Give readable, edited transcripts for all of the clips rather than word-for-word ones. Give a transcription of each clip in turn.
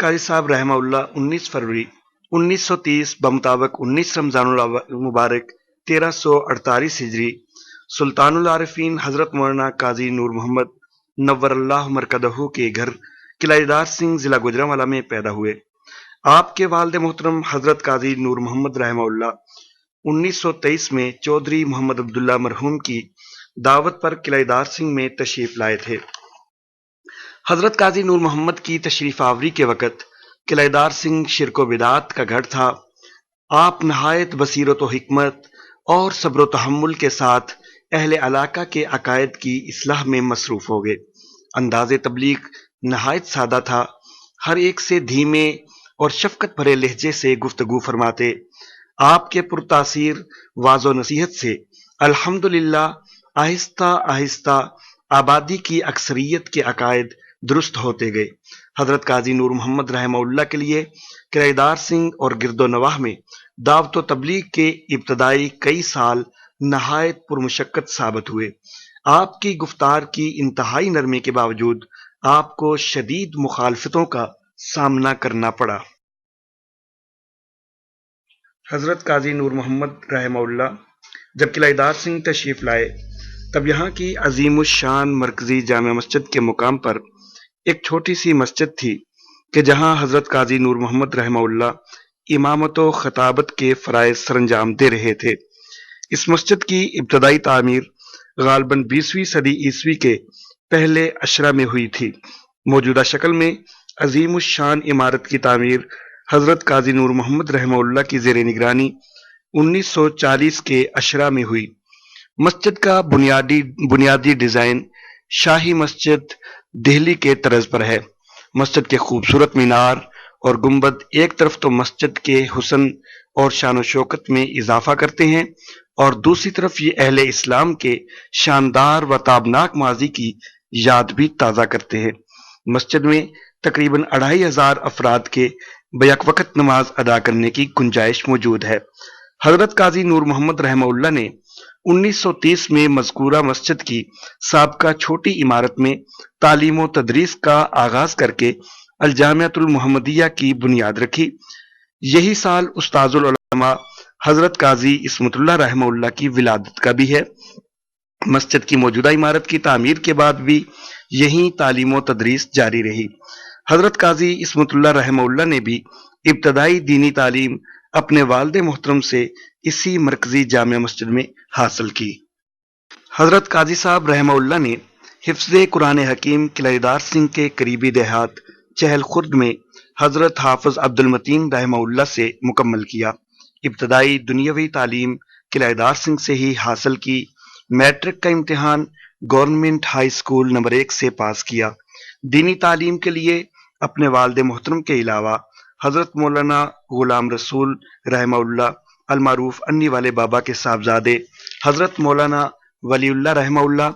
قاضی صاحب رحمہ اللہ 19 فروری 1930 بمطابق 19 رمضان المبارک 1348 ہجری سلطان العارفین حضرت مولانا قاضی نور محمد نور اللہ مرکزہ کے گھر قلعہ دار سنگھ ضلع گوجرانوالہ میں پیدا ہوئے۔ آپ کے والد محترم حضرت قاضی نور محمد رحمہ اللہ 1923 میں چودھری محمد عبداللہ مرحوم کی دعوت پر قلعہ دار سنگھ میں تشریف لائے تھے۔ حضرت قاضی نور محمد کی تشریف آوری کے وقت قلعہ دار سنگھ شرک و بدعات کا گڑھ تھا۔ آپ نہایت بصیرت و حکمت اور صبر و تحمل کے ساتھ اہل علاقہ کے عقائد کی اصلاح میں مصروف ہو گئے۔ انداز تبلیغ نہایت سادہ تھا، ہر ایک سے دھیمے اور شفقت بھرے لہجے سے گفتگو فرماتے۔ آپ کے پرتاثیر واعظ و نصیحت سے الحمدللہ آہستہ آہستہ آبادی کی اکثریت کے عقائد درست ہوتے گئے۔ حضرت قاضی نور محمد رحمہ اللہ کے لیے قلعہ دار سنگھ اور گرد و نواح میں دعوت و تبلیغ کے ابتدائی کئی سال نہایت پرمشقت ثابت ہوئے۔ آپ کی گفتار کی انتہائی نرمی کے باوجود آپ کو شدید مخالفتوں کا سامنا کرنا پڑا۔ حضرت قاضی نور محمد رحمہ اللہ جب قلعہ دار سنگھ تشریف لائے تب یہاں کی عظیم الشان مرکزی جامع مسجد کے مقام پر ایک چھوٹی سی مسجد تھی کہ جہاں حضرت قاضی نور محمد رحمہ اللہ امامت و خطابت کے فرائض سر انجام دے رہے تھے۔ اس مسجد کی ابتدائی تعمیر غالباً 20ویں صدی عیسوی کے پہلے اشرہ میں ہوئی تھی۔ موجودہ شکل میں عظیم الشان عمارت کی تعمیر حضرت قاضی نور محمد رحمہ اللہ کی زیر نگرانی 1940 کے اشرہ میں ہوئی۔ مسجد کا بنیادی ڈیزائن شاہی مسجد دہلی کے طرز پر ہے۔ مسجد کے خوبصورت مینار اور گنبد ایک طرف تو مسجد کے حسن اور شان و شوکت میں اضافہ کرتے ہیں اور دوسری طرف یہ اہل اسلام کے شاندار و تابناک ماضی کی یاد بھی تازہ کرتے ہیں۔ مسجد میں تقریباً 2500 افراد کے بیک وقت نماز ادا کرنے کی گنجائش موجود ہے۔ حضرت قاضی نور محمد رحمہ اللہ نے 1930 میں مذکورہ مسجد کی سابقہ چھوٹی عمارت میں تعلیم و تدریس کا آغاز کر کے الجامعۃ المحمدیہ کی بنیاد رکھی۔ یہی سال استاذ العلماء حضرت قاضی عصمت اللہ رحمہ اللہ کی ولادت کا بھی ہے۔ مسجد کی موجودہ عمارت کی تعمیر کے بعد بھی یہی تعلیم و تدریس جاری رہی۔ حضرت قاضی عصمت اللہ رحمہ اللہ نے بھی ابتدائی دینی تعلیم اپنے والد محترم سے اسی مرکزی جامع مسجد میں حاصل کی۔ حضرت قاضی صاحب رحمہ اللہ نے حفظ قرآن حکیم قلعہ دار سنگھ کے قریبی دیہات چہل خرد میں حضرت حافظ عبد المتین رحمہ اللہ سے مکمل کیا۔ ابتدائی دنیاوی تعلیم قلعہ دار سنگھ سے ہی حاصل کی۔ میٹرک کا امتحان گورنمنٹ ہائی اسکول نمبر 1 سے پاس کیا۔ دینی تعلیم کے لیے اپنے والد محترم کے علاوہ حضرت مولانا غلام رسول رحمہ اللہ المعروف انی والے بابا کے صاحبزادے حضرت مولانا ولی اللہ رحمہ اللہ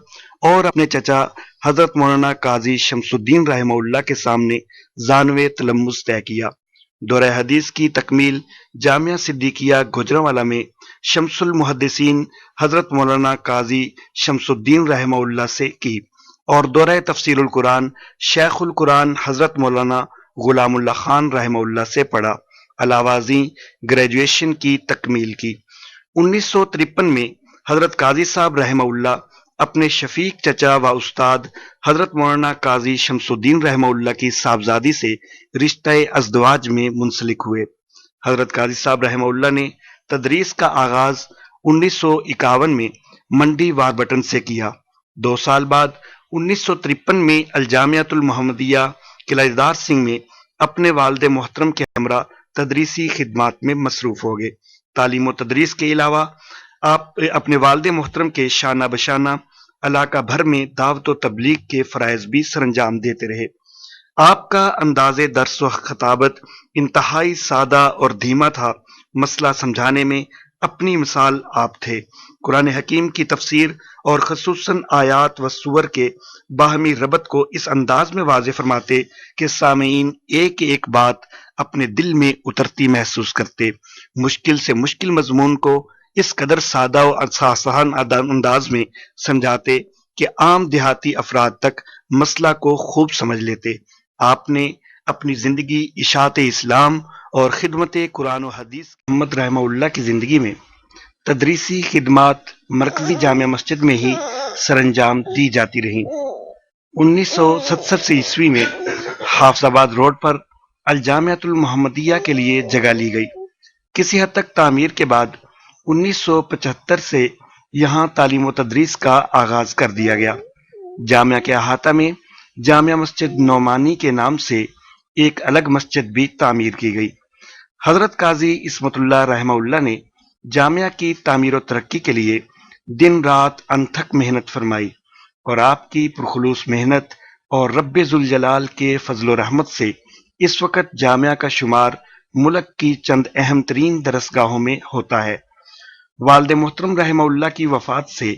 اور اپنے چچا حضرت مولانا قاضی شمس الدین رحمہ اللہ کے سامنے زانوے تلمذ طے کیا۔ دورہ حدیث کی تکمیل جامعہ صدیقیہ گوجرانوالہ میں شمس المحدثین حضرت مولانا قاضی شمس الدین رحمہ اللہ سے کی اور دورہ تفسیر القرآن شیخ القرآن حضرت مولانا غلام اللہ خان رحمہ اللہ سے پڑھا۔ علاوہ ازیں گریجویشن کی تکمیل کی۔ 1953 میں حضرت قاضی صاحب رحمہ اللہ اپنے شفیق چچا و استاد حضرت مولانا قاضی شمس الدین رحمہ اللہ کی صاحبزادی سے رشتہ ازدواج میں منسلک ہوئے۔ حضرت قاضی صاحب رحمہ اللہ نے تدریس کا آغاز 1951 میں منڈی واربٹن سے کیا۔ 2 سال بعد 1953 میں الجامعۃ المحمدیہ قلعہ دار سنگھ میں اپنے والد محترم کے ہمراہ تدریسی خدمات میں مصروف ہو گئے۔ تعلیم و تدریس کے علاوہ آپ اپنے والد محترم کے شانہ بشانہ علاقہ بھر میں دعوت و تبلیغ کے فرائض بھی سر انجام دیتے رہے۔ آپ کا انداز درس و خطابت انتہائی سادہ اور دھیما تھا۔ مسئلہ سمجھانے میں اپنی مثال آپ تھے۔ قرآن حکیم کی تفسیر اور خصوصاً آیات و سور کے باہمی ربط کو اس انداز میں واضح فرماتے کہ سامعین ایک ایک بات اپنے دل میں اترتی محسوس کرتے۔ مشکل سے مشکل مضمون کو اس قدر سادہ و آسان انداز میں سمجھاتے کہ عام دیہاتی افراد تک مسئلہ کو خوب سمجھ لیتے۔ آپ نے اپنی زندگی اشاعت اسلام اور خدمت قرآن و حدیث محمد رحمہ اللہ کی زندگی میں تدریسی خدمات مرکزی جامع مسجد میں ہی سر انجام دی جاتی رہیں۔ 1967 عیسوی میں حافظ آباد روڈ پر الجامعۃ المحمدیہ کے لیے جگہ لی گئی۔ کسی حد تک تعمیر کے بعد 1975 سے یہاں تعلیم و تدریس کا آغاز کر دیا گیا۔ جامعہ کے احاطہ میں جامع مسجد نعمانی کے نام سے ایک الگ مسجد بھی تعمیر کی گئی۔ حضرت قاضی عصمت اللہ رحمہ اللہ نے جامعہ کی تعمیر و ترقی کے لیے دن رات انتھک محنت فرمائی، اور آپ کی پرخلوص محنت اور رب ذوالجلال کے فضل و رحمت سے اس وقت جامعہ کا شمار ملک کی چند اہم ترین درسگاہوں میں ہوتا ہے۔ والد محترم رحمہ اللہ کی وفات سے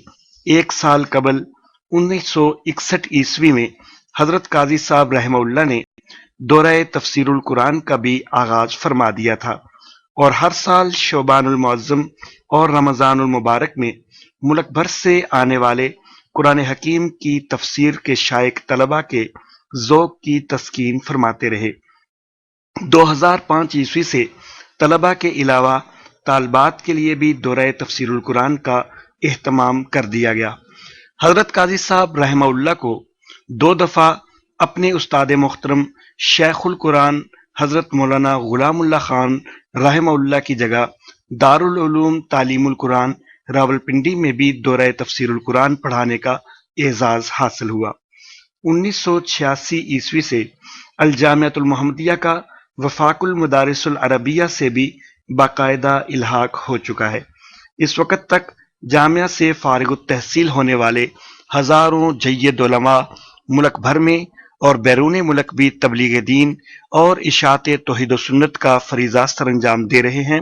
ایک سال قبل 1961 عیسوی میں حضرت قاضی صاحب رحمہ اللہ نے دورہ تفسیر القرآن کا بھی آغاز فرما دیا تھا، اور ہر سال شعبان المعظم اور رمضان المبارک میں ملک بھر سے آنے والے قرآن حکیم کی تفسیر کے شائق طلباء کے ذوق کی تسکین فرماتے رہے۔ 2005 عیسوی سے طلباء کے علاوہ طالبات کے لیے بھی دورہ تفسیر القرآن کا اہتمام کر دیا گیا۔ حضرت قاضی صاحب رحمہ اللہ کو 2 دفعہ اپنے استاد محترم شیخ القرآن حضرت مولانا غلام اللہ خان رحمہ اللہ کی جگہ دارالعلوم تعلیم القرآن راولپنڈی میں بھی دورہ تفسیر القرآن پڑھانے کا اعزاز حاصل ہوا۔ 1986 عیسوی سے الجامعۃ المحمدیہ کا وفاق المدارس العربیہ سے بھی باقاعدہ الحاق ہو چکا ہے۔ اس وقت تک جامعہ سے فارغ التحصیل ہونے والے ہزاروں جید علماء ملک بھر میں اور بیرون ملک بھی تبلیغ دین اور اشاعت توحید و سنت کا فریضہ سر انجام دے رہے ہیں۔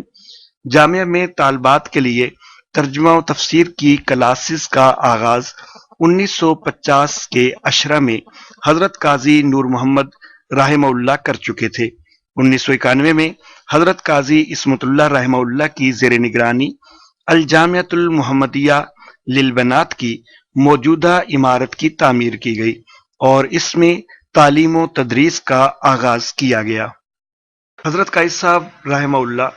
جامعہ میں طالبات کے لیے ترجمہ و تفسیر کی کلاسز کا آغاز 1950 کے عشرہ میں حضرت قاضی نور محمد رحمہ اللہ کر چکے تھے۔ 1991 میں حضرت قاضی عصمت اللہ رحمہ اللہ کی زیر نگرانی الجامعۃ المحمدیہ للبنات کی موجودہ عمارت کی تعمیر کی گئی اور اس میں تعلیم و تدریس کا آغاز کیا گیا۔ حضرت قاضی صاحب رحمہ اللہ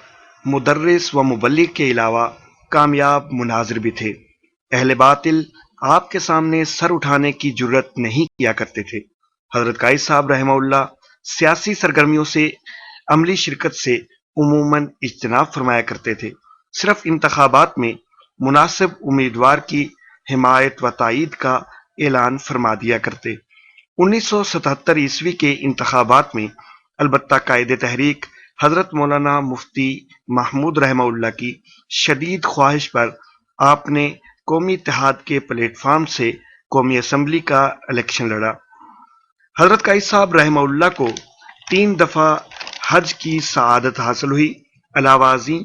مدرس و مبلغ کے علاوہ کامیاب مناظر بھی تھے۔ اہل باطل آپ کے سامنے سر اٹھانے کی جرت نہیں کیا کرتے تھے۔ حضرت قاضی صاحب رحمہ اللہ سیاسی سرگرمیوں سے عملی شرکت سے عموماً اجتناب فرمایا کرتے تھے۔ صرف انتخابات میں مناسب امیدوار کی حمایت و تائید کا اعلان فرما دیا کرتے۔ 1977 عیسوی کے انتخابات میں البتہ قائد تحریک حضرت مولانا مفتی محمود رحمہ اللہ کی شدید خواہش پر آپ نے قومی اتحاد کے پلیٹ فارم سے قومی اسمبلی کا الیکشن لڑا۔ حضرت قاضی صاحب رحمہ اللہ کو 3 دفعہ حج کی سعادت حاصل ہوئی، علاوہ ازیں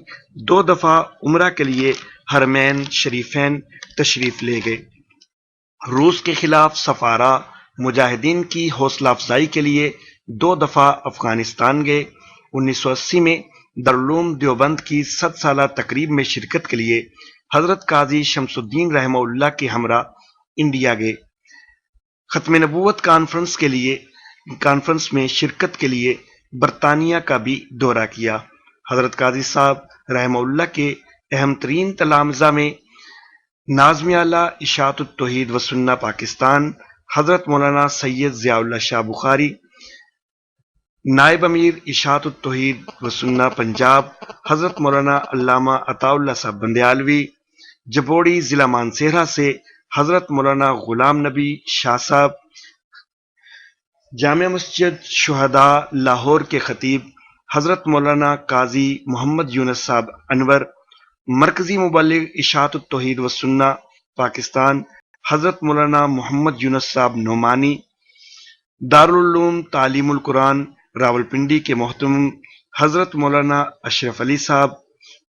2 دفعہ عمرہ کے لیے حرمین شریفین تشریف لے گئے۔ روس کے خلاف سفارہ مجاہدین کی حوصلہ افزائی کے لیے 2 دفعہ افغانستان گئے۔ 1980 میں دارالعلوم دیوبند کی 100 سالہ تقریب میں شرکت کے لیے حضرت قاضی شمس الدین رحمہ اللہ کے ہمراہ انڈیا گئے۔ ختم نبوت کانفرنس میں شرکت کے لیے برطانیہ کا بھی دورہ کیا۔ حضرت قاضی صاحب رحمہ اللہ کے اہم ترین تلامذہ میں ناظم اعلیٰ اشاعت التوحید و سنہ پاکستان حضرت مولانا سید ضیاء اللہ شاہ بخاری، نائب امیر اشاعت التوحید و سنہ پنجاب حضرت مولانا علامہ عطاء اللہ صاحب بندیالوی، جبوڑی ضلع مانسہرہ سے حضرت مولانا غلام نبی شاہ صاحب، جامع مسجد شہداء لاہور کے خطیب حضرت مولانا قاضی محمد یونس صاحب انور، مرکزی مبلغ اشاعت التوحید و سنہ پاکستان حضرت مولانا محمد یونس صاحب نعمانی، دارالعلوم تعلیم القرآن راولپنڈی کے محترم حضرت مولانا اشرف علی صاحب،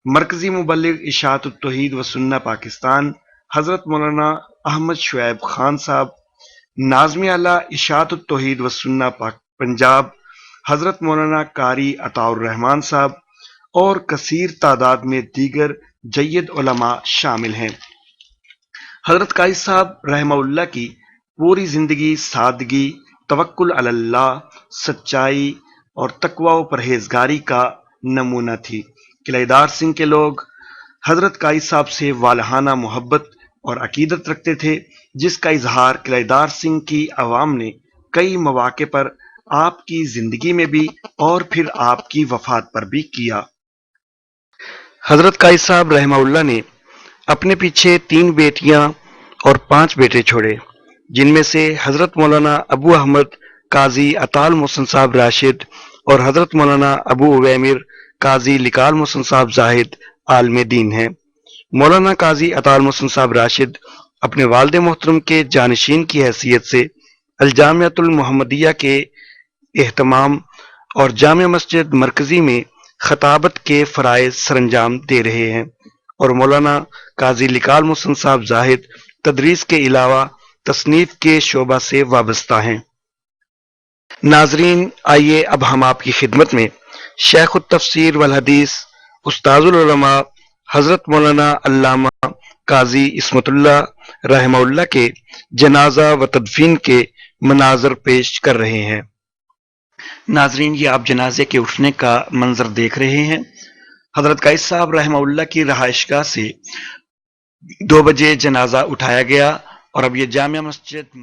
مرکزی مبلغ اشاعت التوحید و سنہ پاکستان حضرت مولانا احمد شعیب خان صاحب، ناظم اعلیٰ اشاعت التوحید و سنہ پنجاب حضرت مولانا قاری عطاء الرحمان صاحب، اور کثیر تعداد میں دیگر جید علماء شامل ہیں۔ حضرت قاضی صاحب رحمہ اللہ کی پوری زندگی سادگی، توکل علی اللہ، سچائی، اور تقوی و پرہیزگاری کا نمونہ تھی۔ قلعہ دار سنگھ کے لوگ حضرت قائد صاحب سے والہانہ محبت اور عقیدت رکھتے تھے، جس کا اظہار قلعہ دار سنگھ کی عوام نے کئی مواقع پر آپ کی زندگی میں بھی اور پھر آپ کی وفات پر بھی کیا۔ حضرت قائد صاحب رحمہ اللہ نے اپنے پیچھے 3 بیٹیاں اور 5 بیٹے چھوڑے، جن میں سے حضرت مولانا ابو احمد قاضی اطال محسن صاحب راشد اور حضرت مولانا ابو اویمر قاضی لکال محسن صاحب زاہد عالم دین ہیں۔ مولانا قاضی اطال محسن صاحب راشد اپنے والد محترم کے جانشین کی حیثیت سے الجامعۃ المحمدیہ کے اہتمام اور جامع مسجد مرکزی میں خطابت کے فرائض سر انجام دے رہے ہیں، اور مولانا قاضی لکال محسن صاحب زاہد تدریس کے علاوہ تصنیف کے شعبہ سے وابستہ ہیں۔ ناظرین، آئیے اب ہم آپ کی خدمت میں شیخ التفسیر والحدیث استاذ العلماء حضرت مولانا علامہ قاضی عصمت اللہ رحمہ اللہ کے جنازہ و تدفین کے مناظر پیش کر رہے ہیں۔ ناظرین، یہ آپ جنازے کے اٹھنے کا منظر دیکھ رہے ہیں۔ حضرت قائد صاحب رحمہ اللہ کی رہائش گاہ سے 2 بجے جنازہ اٹھایا گیا اور اب یہ جامع مسجد